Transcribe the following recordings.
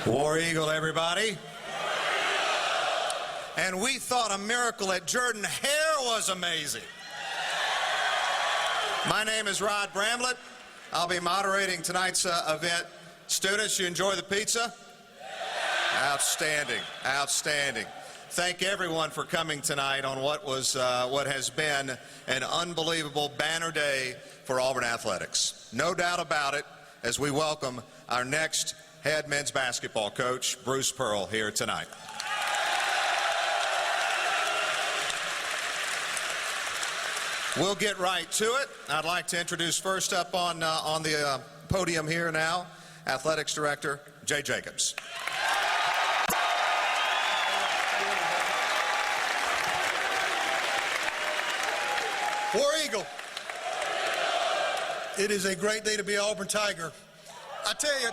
War Eagle, everybody. And we thought a miracle at Jordan Hare was amazing. My name is Rod Bramlett. I'll be moderating tonight's event. Students, you enjoy the pizza? Outstanding, outstanding. Thank everyone for coming tonight on what has been an unbelievable banner day for Auburn athletics. No doubt about it, as we welcome our next head men's basketball coach, Bruce Pearl, here tonight. We'll get right to it. I'd like to introduce first up on the podium here now, Athletics Director Jay Jacobs. War Eagle, it is a great day to be an Auburn Tiger. I tell you,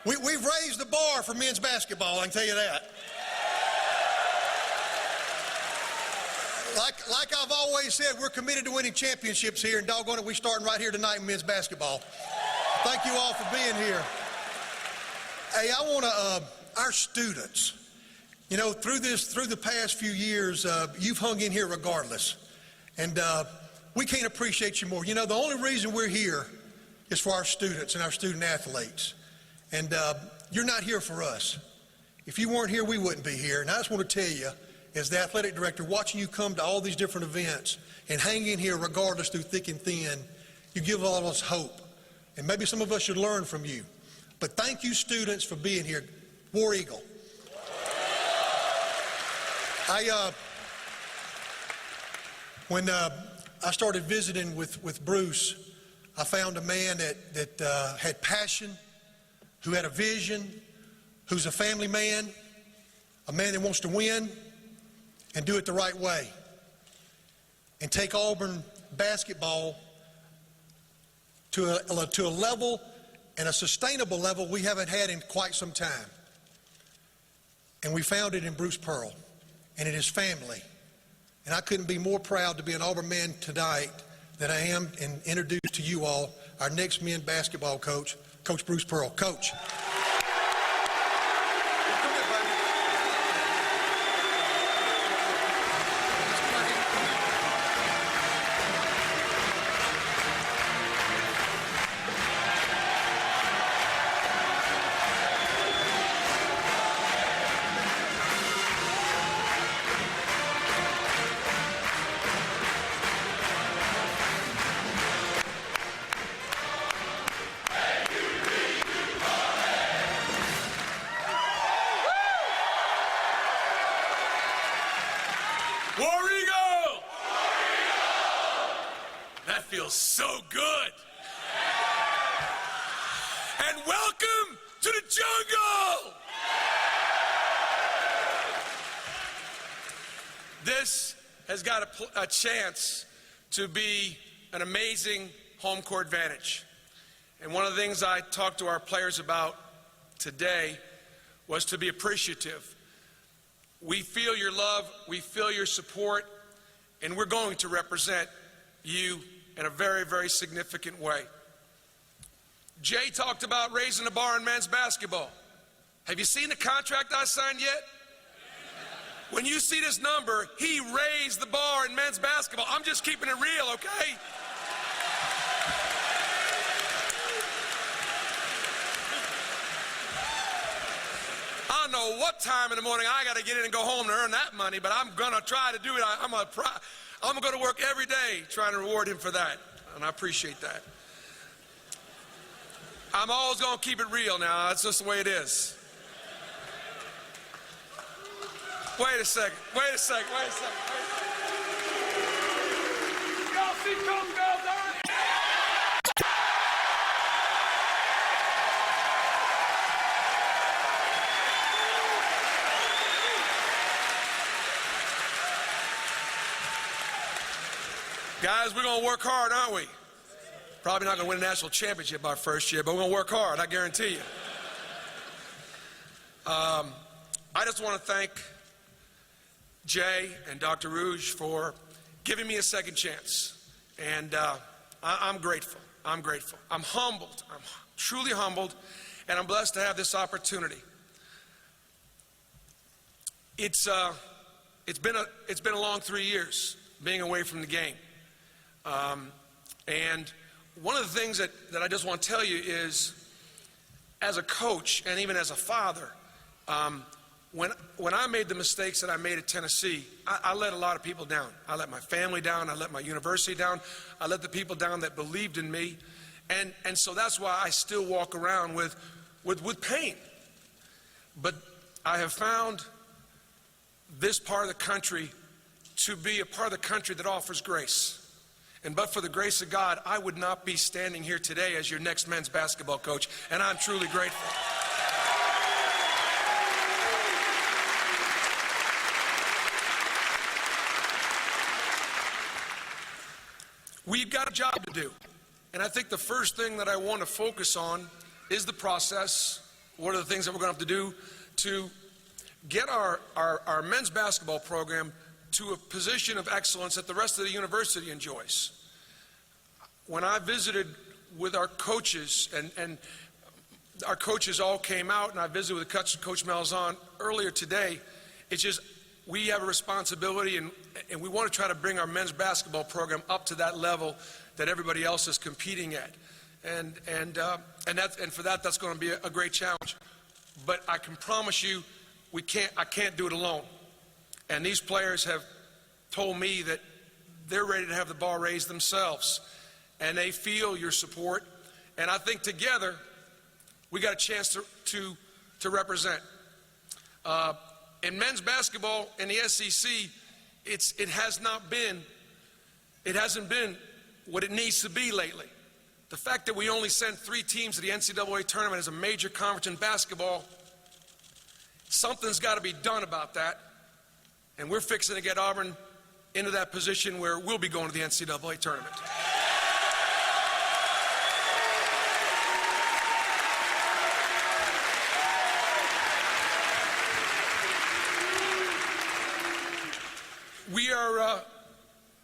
we've raised the bar for men's basketball, I can tell you that. Like I've always said, we're committed to winning championships here, and doggone it, we're starting right here tonight in men's basketball. Thank you all for being here. Hey, I want to, our students, you know, through the past few years, you've hung in here regardless. And we can't appreciate you more. You know, the only reason we're here is for our students and our student athletes. And you're not here for us. If you weren't here, we wouldn't be here. And I just want to tell you, as the athletic director, watching you come to all these different events and hang in here regardless through thick and thin, you give all of us hope. And maybe some of us should learn from you. But thank you, students, for being here. War Eagle. When I started visiting with Bruce, I found a man that had passion, who had a vision, who's a family man, a man that wants to win and do it the right way, and take Auburn basketball to a level and a sustainable level we haven't had in quite some time. And we found it in Bruce Pearl and in his family. And I couldn't be more proud to be an Auburn man tonight than I am and introduce to you all our next men's basketball coach, Coach Bruce Pearl. Coach. War Eagle! That feels so good. And welcome to the jungle! This has got a chance to be an amazing home court advantage. And one of the things I talked to our players about today was to be appreciative. We feel your love, we feel your support, and we're going to represent you in a very, very significant way. Jay talked about raising the bar in men's basketball. Have you seen the contract I signed yet? When you see this number, he raised the bar in men's basketball. I'm just keeping it real, okay? I don't know what time in the morning I got to get in and go home to earn that money, but I'm going to try to do it. I'm going to work every day trying to reward him for that, and I appreciate that. I'm always going to keep it real now. That's just the way it is. Wait a second. Y'all see Coach Girls, all right? Guys, we're going to work hard, aren't we? Probably not going to win a national championship our first year, but we're going to work hard, I guarantee you. I just want to thank Jay and Dr. Rouge for giving me a second chance. And I'm grateful. I'm humbled. I'm truly humbled. and I'm blessed to have this opportunity. It's been a long 3 years being away from the game. And one of the things that I just want to tell you is, as a coach and even as a father, when I made the mistakes that I made at Tennessee, I let a lot of people down. I let my family down. I let my university down. I let the people down that believed in me. And so that's why I still walk around with pain. But I have found this part of the country to be a part of the country that offers grace. And but for the grace of God, I would not be standing here today as your next men's basketball coach, and I'm truly grateful. We've got a job to do, and I think the first thing that I want to focus on is the process. What are the things that we're going to have to do to get our men's basketball program to a position of excellence that the rest of the university enjoys? When I visited with our coaches, and our coaches all came out, and I visited with Coach Malzahn earlier today, it's just we have a responsibility, and we want to try to bring our men's basketball program up to that level that everybody else is competing at. And for that, that's going to be a great challenge. But I can promise you, I can't do it alone. And these players have told me that they're ready to have the ball raised themselves, and they feel your support. And I think together we got a chance to represent. In men's basketball in the SEC, it hasn't been what it needs to be lately. The fact that we only sent 3 teams to the NCAA tournament as a major conference in basketball, something's got to be done about that. And we're fixing to get Auburn into that position where we'll be going to the NCAA tournament.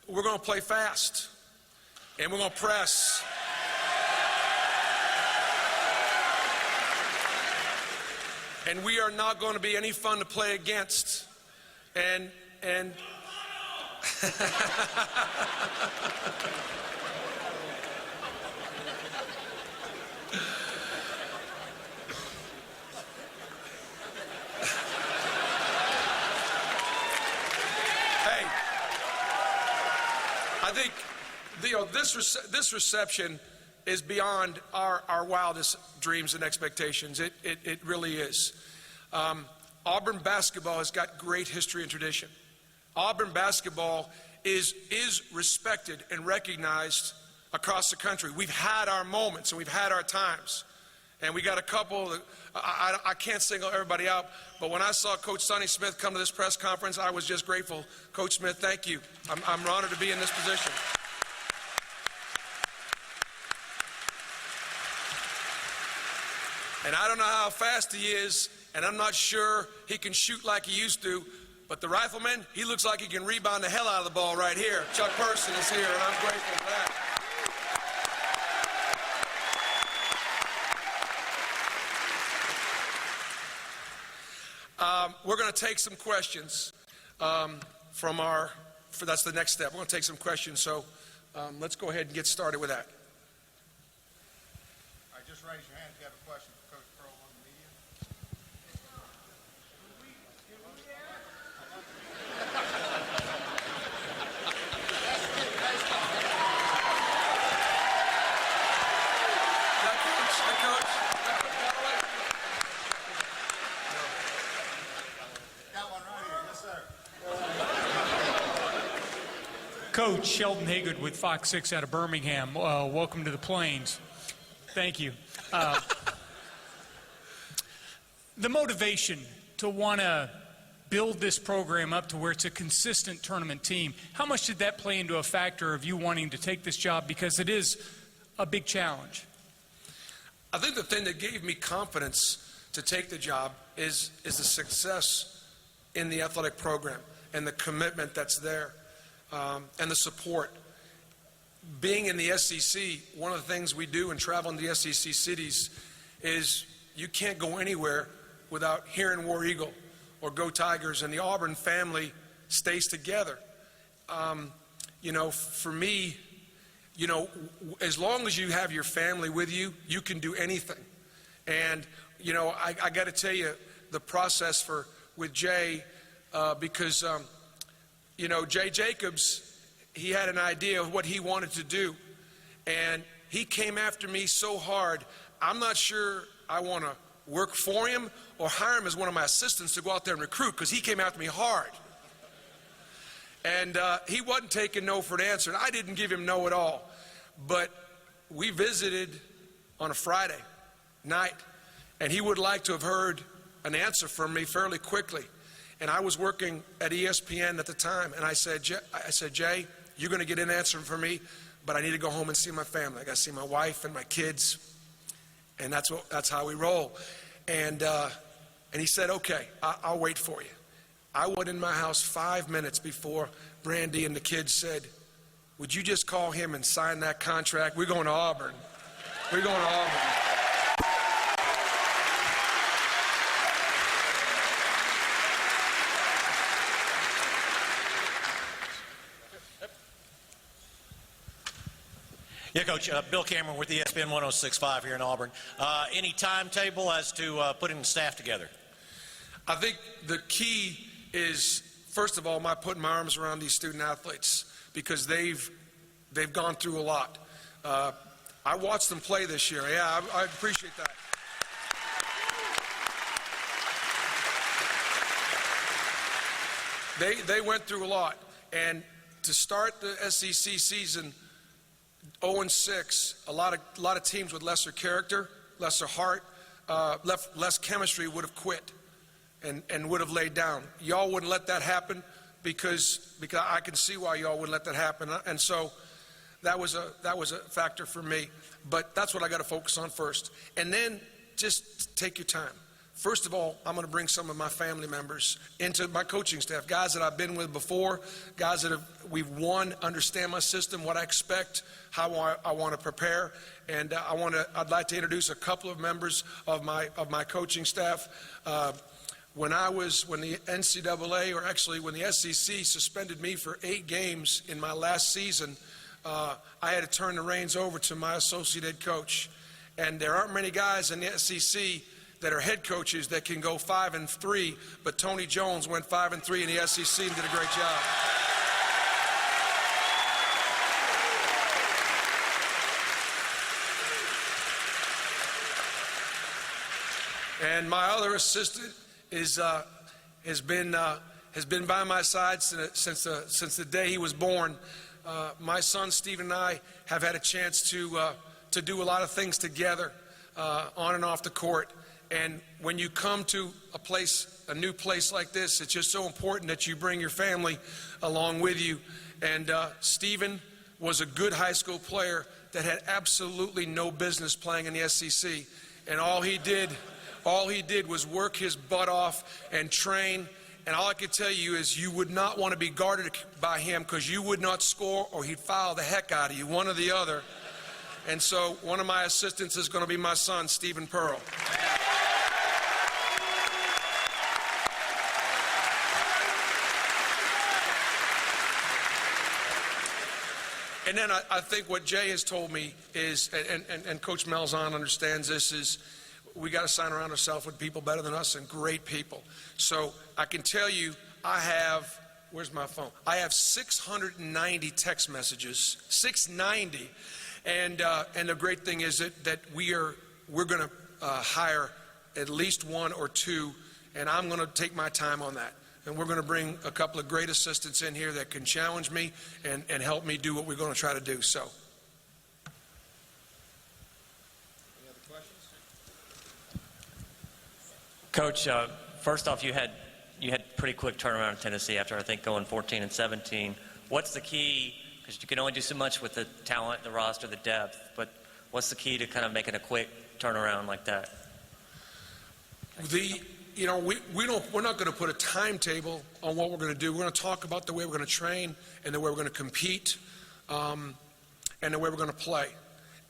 We're going to play fast, and we're going to press. And we are not going to be any fun to play against. And I think this reception is beyond our wildest dreams and expectations. It really is. Auburn basketball has got great history and tradition. Auburn basketball is respected and recognized across the country. We've had our moments and we've had our times. And we got a couple that, I can't single everybody out, but when I saw Coach Sonny Smith come to this press conference, I was just grateful. Coach Smith, thank you. I'm honored to be in this position. And I don't know how fast he is, and I'm not sure he can shoot like he used to, but the rifleman, he looks like he can rebound the hell out of the ball right here. Chuck Person is here, and I'm grateful for that. We're going to take some questions that's the next step. We're going to take some questions, so let's go ahead and get started with that. All right, just raise your hand if you have a question for Coach Pearl on the media. Got one right here. Yes, sir. Coach Sheldon Haygood with Fox 6 out of Birmingham. Welcome to the Plains. Thank you. The motivation to want to build this program up to where it's a consistent tournament team, how much did that play into a factor of you wanting to take this job? Because it is a big challenge. I think the thing that gave me confidence to take the job is the success in the athletic program and the commitment that's there, and the support. Being in the SEC, one of the things we do and traveling to the SEC cities is you can't go anywhere without hearing War Eagle or Go Tigers, and the Auburn family stays together. For me, as long as you have your family with you, you can do anything. And, I got to tell you the process with Jay, because, Jay Jacobs, he had an idea of what he wanted to do. And he came after me so hard, I'm not sure I want to work for him or hire him as one of my assistants to go out there and recruit, because he came after me hard. And he wasn't taking no for an answer, and I didn't give him no at all. But we visited on a Friday night, and he would like to have heard an answer from me fairly quickly. And I was working at ESPN at the time, and I said, Jay, you're going to get an answer from me, but I need to go home and see my family. I got to see my wife and my kids, and that's how we roll. And he said, okay, I'll wait for you. I went in my house 5 minutes before Brandy and the kids said, would you just call him and sign that contract? We're going to Auburn. We're going to Auburn. Yeah, Coach, Bill Cameron with ESPN 106.5 here in Auburn. Any timetable as to putting the staff together? I think the key is, first of all, my putting my arms around these student athletes, because they've gone through a lot. I watched them play this year. Yeah, I appreciate that. They went through a lot, and to start the SEC season 0-6, a lot of teams with lesser character, lesser heart, less chemistry would have quit and would have laid down. Y'all wouldn't let that happen, because I can see why y'all wouldn't let that happen, and so that was a factor for me. But that's what I got to focus on first, and then just take your time. First of all, I'm going to bring some of my family members into my coaching staff, guys that I've been with before, guys that we've won, understand my system, what I expect, how I want to prepare, and I'd like to introduce a couple of members of my coaching staff. When the NCAA, or actually when the SEC suspended me for 8 games in my last season, I had to turn the reins over to my associate head coach, and there aren't many guys in the SEC that are head coaches that can go 5-3, but Tony Jones went 5-3 in the SEC and did a great job. And my other assistant has been by my side since the day he was born. My son Stephen and I have had a chance to do a lot of things together on and off the court. And when you come to a new place like this, it's just so important that you bring your family along with you. And Stephen was a good high school player that had absolutely no business playing in the SEC. And all he did was work his butt off and train. And all I can tell you is you would not want to be guarded by him, because you would not score or he'd foul the heck out of you, one or the other. And so one of my assistants is going to be my son, Stephen Pearl. And then I think what Jay has told me is, and Coach Malzahn understands this, is we got to sign around ourselves with people better than us and great people. So I can tell you, where's my phone? I have 690 text messages, 690. And the great thing is that we're going to hire at least 1 or 2, and I'm going to take my time on that. And we're going to bring a couple of great assistants in here that can challenge me and help me do what we're going to try to do. So. Any other questions? Coach, first off, you had pretty quick turnaround in Tennessee after, I think, going 14-17. What's the key? Because you can only do so much with the talent, the roster, the depth. But what's the key to kind of making a quick turnaround like that? We're not going to put a timetable on what we're going to do. We're going to talk about the way we're going to train, and the way we're going to compete, and the way we're going to play.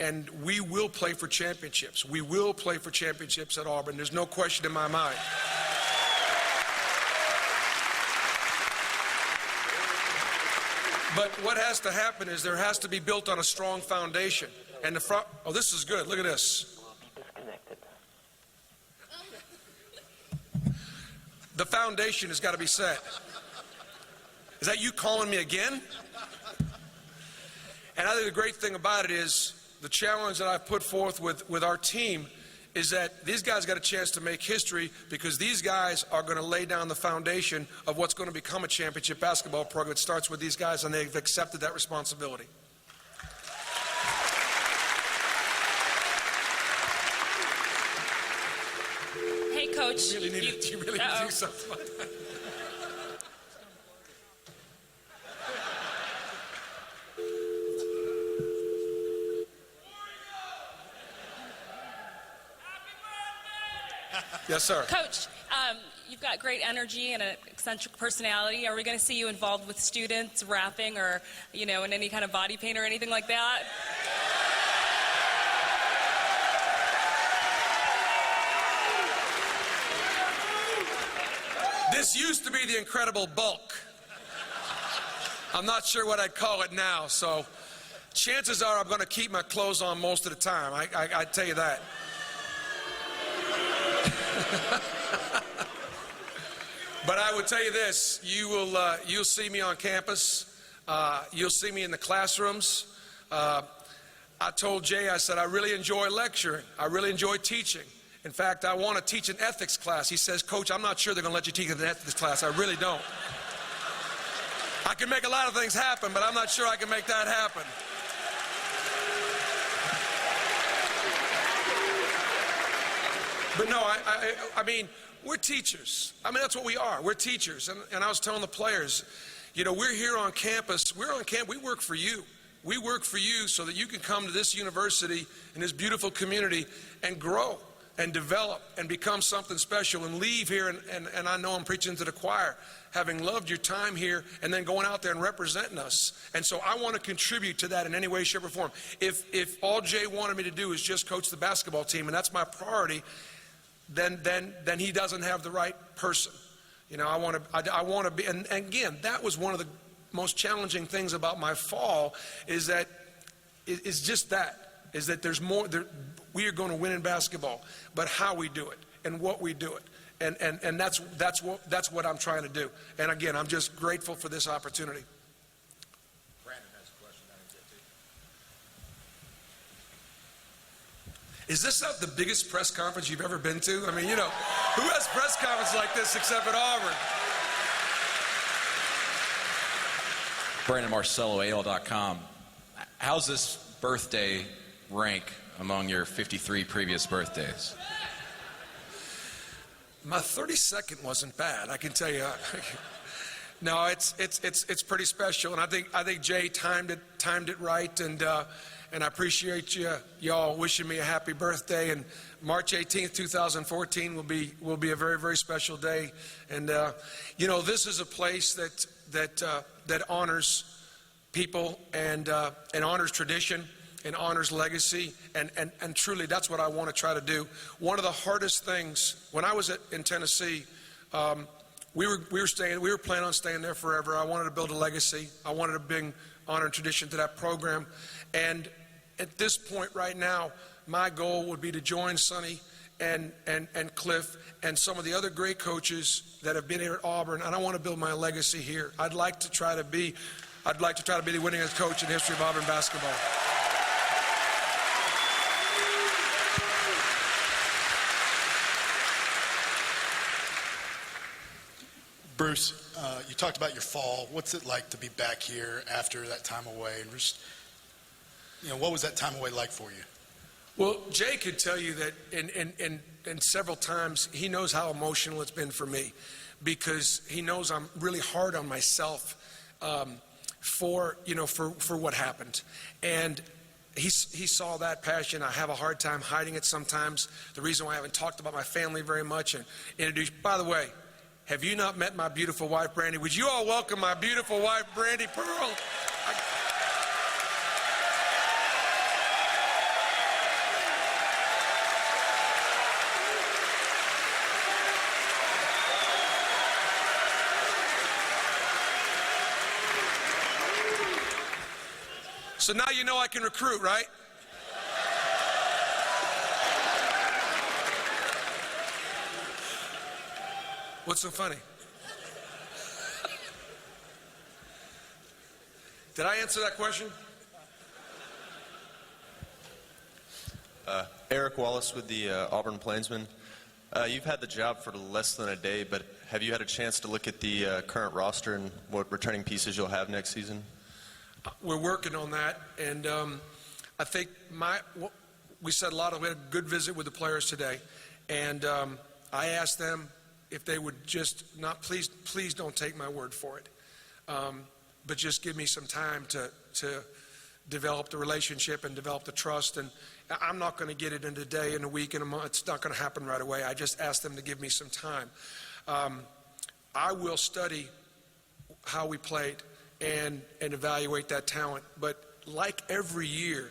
and we will play for championships. We will play for championships at Auburn. There's no question in my mind. But what has to happen is there has to be built on a strong foundation. And oh, this is good. Look at this. The foundation has got to be set. Is that you calling me again? And I think the great thing about it is the challenge that I've put forth with our team is that these guys got a chance to make history because these guys are going to lay down the foundation of what's going to become a championship basketball program. It starts with these guys, and they've accepted that responsibility. Hey, Coach. You really need to do something like that. Yes, sir. Coach, you've got great energy and an eccentric personality. Are we going to see you involved with students, rapping, or, in any kind of body paint or anything like that? This used to be the Incredible Bulk. I'm not sure what I'd call it now, so chances are I'm going to keep my clothes on most of the time. I tell you that. But I would tell you this, you'll see me on campus, you'll see me in the classrooms. I told Jay, I said, I really enjoy lecturing, I really enjoy teaching. In fact, I want to teach an ethics class. He says, Coach, I'm not sure they're going to let you teach an ethics class. I really don't. I can make a lot of things happen, but I'm not sure I can make that happen. But no, I mean, we're teachers. I mean, that's what we are. We're teachers. And I was telling the players, we're here on campus. We're on campus. We work for you. We work for you so that you can come to this university and this beautiful community and grow and develop and become something special and leave here. And I know I'm preaching to the choir, having loved your time here and then going out there and representing us. And so I want to contribute to that in any way, shape, or form. If all Jay wanted me to do is just coach the basketball team, and that's my priority, then he doesn't have the right person. I want to be, and again, that was one of the most challenging things about my fall is that there's more. We are going to win in basketball, but how we do it and what we do it, and that's what I'm trying to do. And again, I'm just grateful for this opportunity. Is this not the biggest press conference you've ever been to? I mean, who has press conference like this except at Auburn? Brandon Marcello, AL.com. How's this birthday rank among your 53 previous birthdays? My 32nd wasn't bad, I can tell you. No, it's pretty special, and I think Jay timed it right, and I appreciate y'all wishing me a happy birthday. And March 18th, 2014 will be a very, very special day. And this is a place that honors people and honors tradition and honors legacy, and truly that's what I want to try to do. One of the hardest things when I was in Tennessee, we were planning on staying there forever. I wanted to build a legacy. I wanted to bring honor and tradition to that program. And at this point right now, my goal would be to join Sonny and Cliff and some of the other great coaches that have been here at Auburn, and I want to build my legacy here. I'd like to try to be the winningest coach in the history of Auburn basketball. Bruce, you talked about your fall. What's it like to be back here after that time away? And just, what was that time away like for you? Well, Jay could tell you that in several times he knows how emotional it's been for me, because he knows I'm really hard on myself for what happened. And he saw that passion. I have a hard time hiding it sometimes. The reason why I haven't talked about my family very much and introduced. By the way, have you not met my beautiful wife, Brandy? Would you all welcome my beautiful wife, Brandy Pearl? So now you know I can recruit, right? What's so funny? Did I answer that question? Eric Wallace with the Auburn Plainsman. You've had the job for less than a day, but have you had a chance to look at the current roster and what returning pieces you'll have next season? We're working on that, and I think we said we had a good visit with the players today, and I asked them if they would just please don't take my word for it, but just give me some time to develop the relationship and develop the trust. And I'm not going to get it in a day, in a week, in a month. It's not going to happen right away. I just asked them to give me some time. I will study how we played and evaluate that talent. But like every year,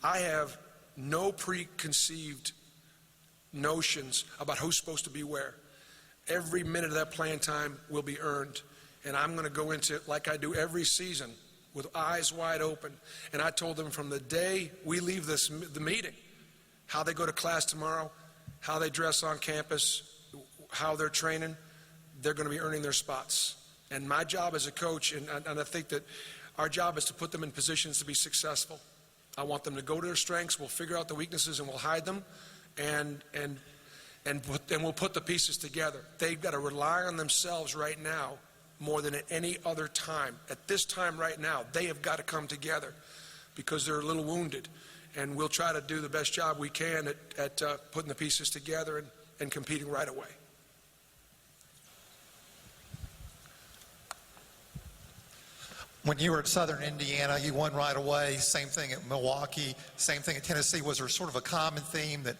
I have no preconceived notions about who's supposed to be where. Every minute of that playing time will be earned. And I'm going to go into it like I do every season, with eyes wide open. And I told them from the day we leave the meeting, how they go to class tomorrow, how they dress on campus, how they're training, they're going to be earning their spots. And my job as a coach, and I think that our job is to put them in positions to be successful. I want them to go to their strengths. We'll figure out the weaknesses and we'll hide them, and we'll put the pieces together. They've got to rely on themselves right now more than at any other time. At this time right now, they have got to come together because they're a little wounded. And we'll try to do the best job we can at putting the pieces together and competing right away. When you were at Southern Indiana, you won right away. Same thing at Milwaukee. Same thing at Tennessee. Was there sort of a common theme that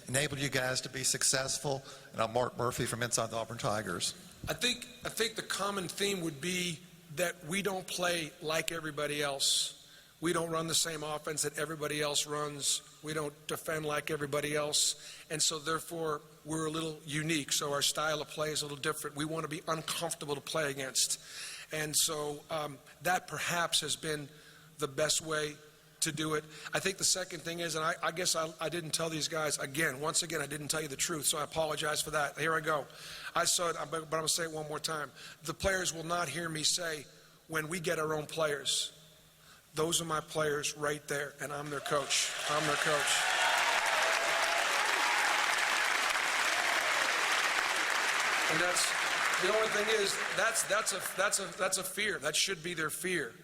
enabled you guys to be successful? And I'm Mark Murphy from Inside the Auburn Tigers. I think the common theme would be that we don't play like everybody else. We don't run the same offense that everybody else runs. We don't defend like everybody else. And so therefore, we're a little unique. So our style of play is a little different. We want to be uncomfortable to play against. And so that perhaps has been the best way to do it. I think the second thing is, and I guess I didn't tell these guys, once again, I didn't tell you the truth, so I apologize for that. Here I go. I saw it, but I'm going to say it one more time. The players will not hear me say, when we get our own players, those are my players right there, and I'm their coach. I'm their coach. And the only thing is, that's a fear. That should be their fear.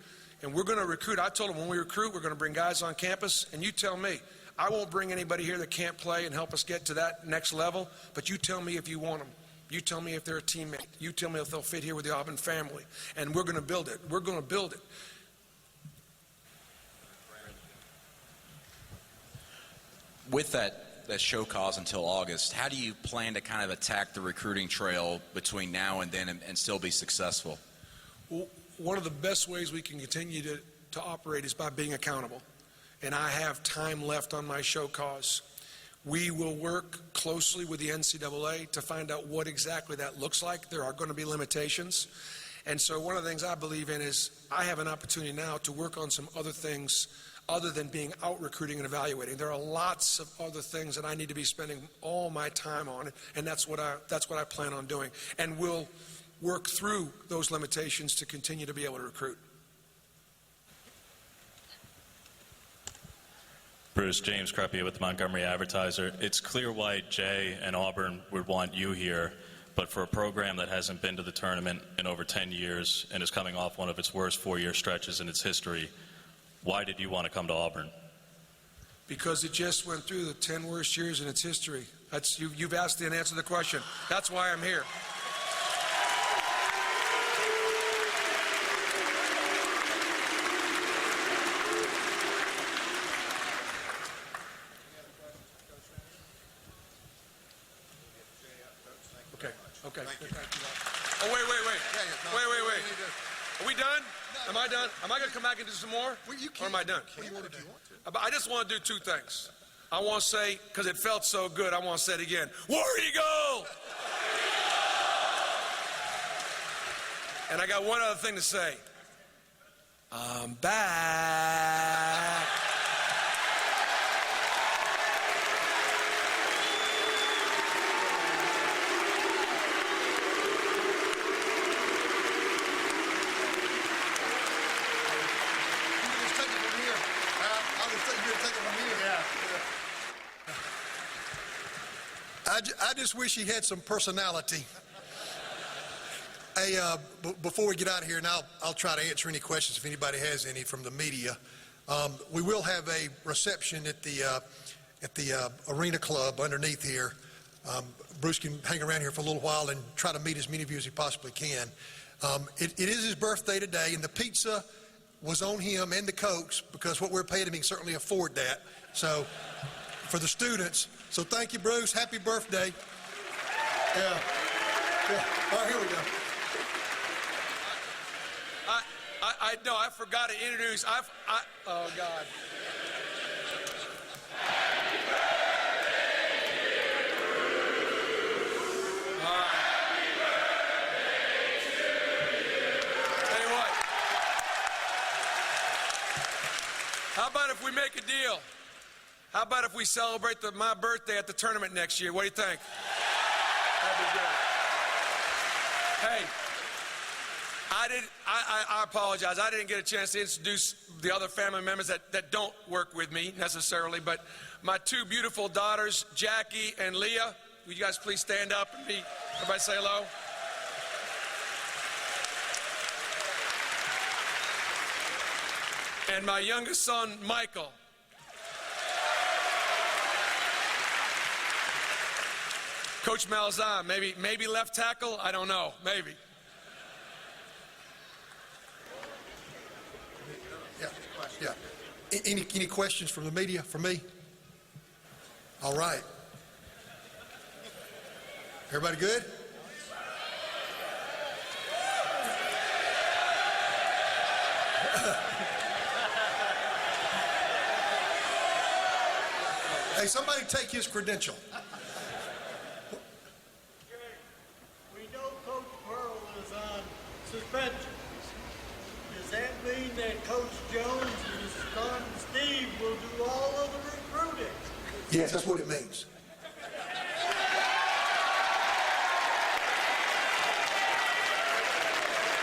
And we're going to recruit. I told them when we recruit, we're going to bring guys on campus. And you tell me, I won't bring anybody here that can't play and help us get to that next level. But you tell me if you want them. You tell me if they're a teammate. You tell me if they'll fit here with the Auburn family. And we're going to build it. We're going to build it. With that show cause until August, how do you plan to kind of attack the recruiting trail between now and then and still be successful? Well, one of the best ways we can continue to operate is by being accountable. And I have time left on my show cause. We will work closely with the NCAA to find out what exactly that looks like. There are going to be limitations. And so one of the things I believe in is I have an opportunity now to work on some other things other than being out recruiting and evaluating. There are lots of other things that I need to be spending all my time on, and that's what I plan on doing. And we'll work through those limitations to continue to be able to recruit. Bruce, James Creppy with the Montgomery Advertiser. It's clear why Jay and Auburn would want you here, but for a program that hasn't been to the tournament in over 10 years and is coming off one of its worst four-year stretches in its history, why did you want to come to Auburn? Because it just went through the 10 worst years in its history. You've asked and answered the question. That's why I'm here. Okay. Oh, wait. Wait. Are we done? Am I done? Am I going to come back and do some more? Or am I done? I just want to do two things. I want to say, because it felt so good, I want to say it again. War Eagle! And I got one other thing to say. I'm back. I just wish he had some personality. Hey, before we get out of here, and I'll try to answer any questions if anybody has any from the media. We will have a reception at the Arena Club underneath here. Bruce can hang around here for a little while and try to meet as many of you as he possibly can. It is his birthday today, and the pizza was on him and the Cokes because what we're paying him, he can certainly afford that. So, for the students. So thank you, Bruce. Happy birthday. Yeah. All right, here we go. I forgot to introduce. Oh, God. All right. Tell you what. How about if we make a deal? How about if we celebrate my birthday at the tournament next year? What do you think? That'd be good. Hey, I apologize. I didn't get a chance to introduce the other family members that don't work with me necessarily, but my two beautiful daughters, Jackie and Leah. Will you guys please stand up and everybody say hello? And my youngest son, Michael. Coach Malzahn, maybe left tackle, I don't know, maybe. Yeah. Any questions from the media for me? All right. Everybody good? Hey, somebody take his credential. We know Coach Pearl is on suspension. Does that mean that Coach Jones and his son Steve will do all of the recruiting? Yes, that's what it means.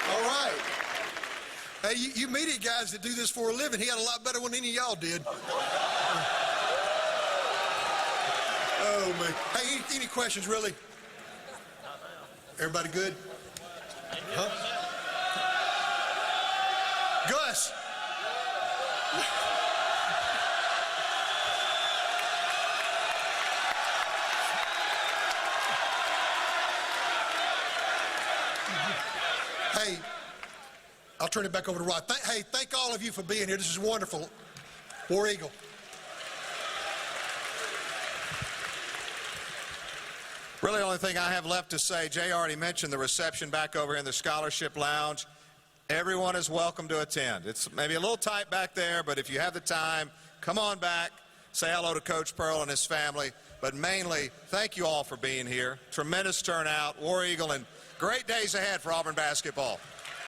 All right. Hey, you media guys that do this for a living, he had a lot better one than any of y'all did. Oh, man. Hey, any questions, really? Everybody good? Huh? Gus. Hey, I'll turn it back over to Rod. Hey, thank all of you for being here. This is wonderful. War Eagle. Really, the only thing I have left to say, Jay already mentioned the reception back over in the Scholarship Lounge. Everyone is welcome to attend. It's maybe a little tight back there, but if you have the time, come on back, say hello to Coach Pearl and his family. But mainly, thank you all for being here. Tremendous turnout, War Eagle, and great days ahead for Auburn basketball.